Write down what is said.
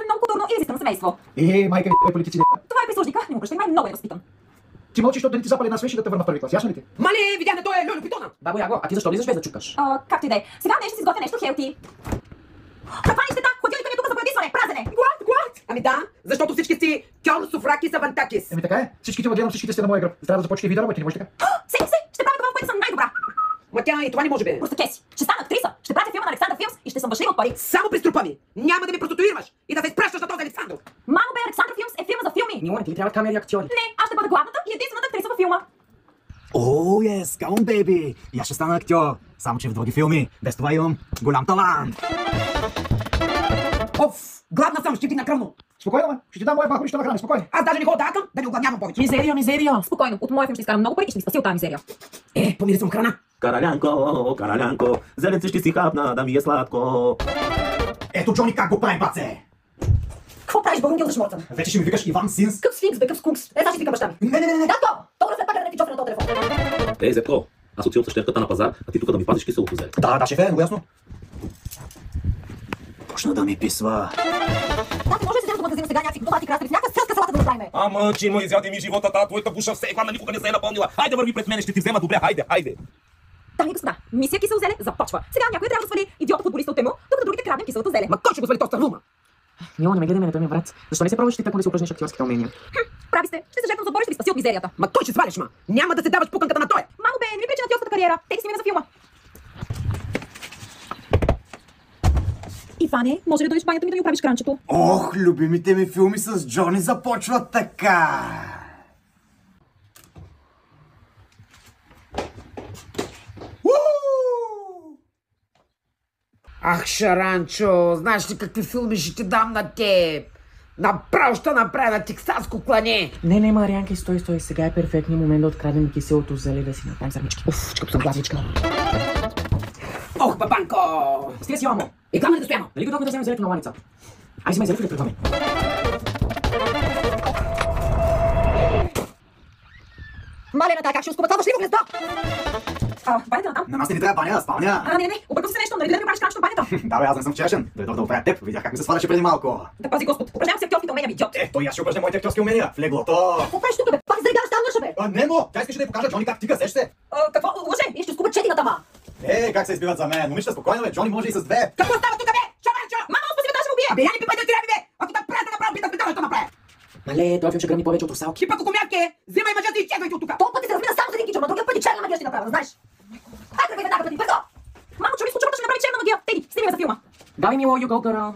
Много културно и изискано семейство. Майка ви, политици. Това е прислужника, не му прощай, май много е възпитан. Ти мълчиш, защото да ни ти запали една свещ и да те върна в първи клас, ясно ли ти? Мале, видя на той е Льолю Питона. Бабо Яго, а ти защо влизаш без да чукаш? Както и да е. Сега днес ще си изготвя нещо хелти. Каква нищета? Хладилника ми е тук за поядисване, празене. Глад? Ами да, защото всички сте кьон, суфраки, савантакис. Така е. Всичките гледам, всичките сте на моя гръб. Трябва да започнете и ви да работите, не може така? Сетих се, ще правя това, в което съм най-добра. Ма тя и това не може бе. Просто кеси. Ще стана актриса, ще правя филма на Александър Филмс и ще съм бащлива от пари. Само през трупа ми. Няма да ме проституираш и да се изпращаш на този Александър. Мамо бе, Александър Филмс е филма за филми. Милоне, ти трябват камери и актьори. Не, аз ще бъда главната и единствената актриса във филма. О, yes, come on, baby! И аз ще стана актьор, само че в други филми. Без това имам голям талант. Оф, гладна съм, ще ти накръвно. Спокойно, ме. Ще ти дам моя бахор и ще нахрани, спокойно. Аз даже не ходя да акъм, да не огладнявам повече. Мизерия! Спокойно, от моя филм ще изкарам много пари и ще ви спася от тази мизерия. Помири съм храна. Каралянко, зеленце ще си хапна, да ми е сладко. Ето Джони как го прави, баце! Какво правиш, Бългил да шморцам? Вече ще ми викаш Иван Синс? Къв сфинкс, бе, къв скункс. Сега ще викам баща ми. Не. Да, то! Толкова след пак да не ти чофе на този телефон. Ей, Зетко, аз отивам с щерката на пазар, а ти тук да ми пазиш киселото зеле. Да, шефе, много ясно. Почна да ми писва. Да, може да си вземем до магазина сега някакви домати краставици, някаква селска салата да направим. Ама, че му изяде ми живота, та твоята буша все хвана никога не се е напълнила. Хайде върви пред мене, ще ти взема добре, хайде. Дами и господа, мисия кисело зеле започва. Сега някой трябва да свали идиота футболиста от темо, докато другите крадем киселото зеле. Ма кой ще го свали този стърнума? Милоне, ме гледай мене, той ми е брат. Защо не се пробваш ти така да си упражниш актьорските умения? Прави сте, ще се жертвам за бой, ще ви спаси от мизерията. Ма кой ще свалиш, ма? Няма да се даваш пуканката на той. Мамо бе, не ми пречи на тиоската кариера. Те ти снимем за филма. Иване, може ли да дойдеш в банята ми да ми оправиш кранчето? Ох, любимите ми филми с Джони започват така. Ах, Шаранчо, знаеш ли какви филми ще ти дам на теб? Направо ще направя на тексаско клане. Не, Марианка, стой. Сега е перфектният момент да откраднем киселото зеле да си направим зармички. Уф, че като съм глазничка. Ох, бабанко! Стига си, мамо! И камъни да стоямо. Нали готовме да вземем зелето на ланица? Ай, взимай зелето и да тръгваме. Малената, как ще успува това въшливо гнездо? Банята на там. На нас не ни трябва баня, спалня. Не, объркал се нещо, нали да ми оправиш кранчето в банята? Да, бе, аз не съм чешен. Дойдох да оправя теб. Видях как ми се сваляше преди малко. Да пази Господ, упражнявам се актьорските умения ми, идиот. Той аз ще упражня моите актьорски умения. В леглото. Какво правиш тук, бе? Пак заригаваш там нърша, бе? Немо! Тя искаше да й покажа Джони как тига, сеш се. Какво? Лъже, и ще скубят четината, ма. Как се избиват за мен? Момичета, спокойно, бе. Джони може и с две. Какво става тук, бе? Шаранчо! Мамо, спаси ме, ще му убия. Абе, я не пипай да трябва, бе! Ако так правя да направя, питам да ще направя. Мале, той филм ще гръмни повече от русалки. Ти пък ако мярке, взимай мъжа си и изчезвайте от тук. Толкова пъти се размина само за един кичър, но другия път и черна магия ще направя, да знаеш. Хайде, тръгвай веднага, бързо! Мамо, чули случайно, че направи черна магия. Теди, снимай за филма. Давай, Мило, you go, girl.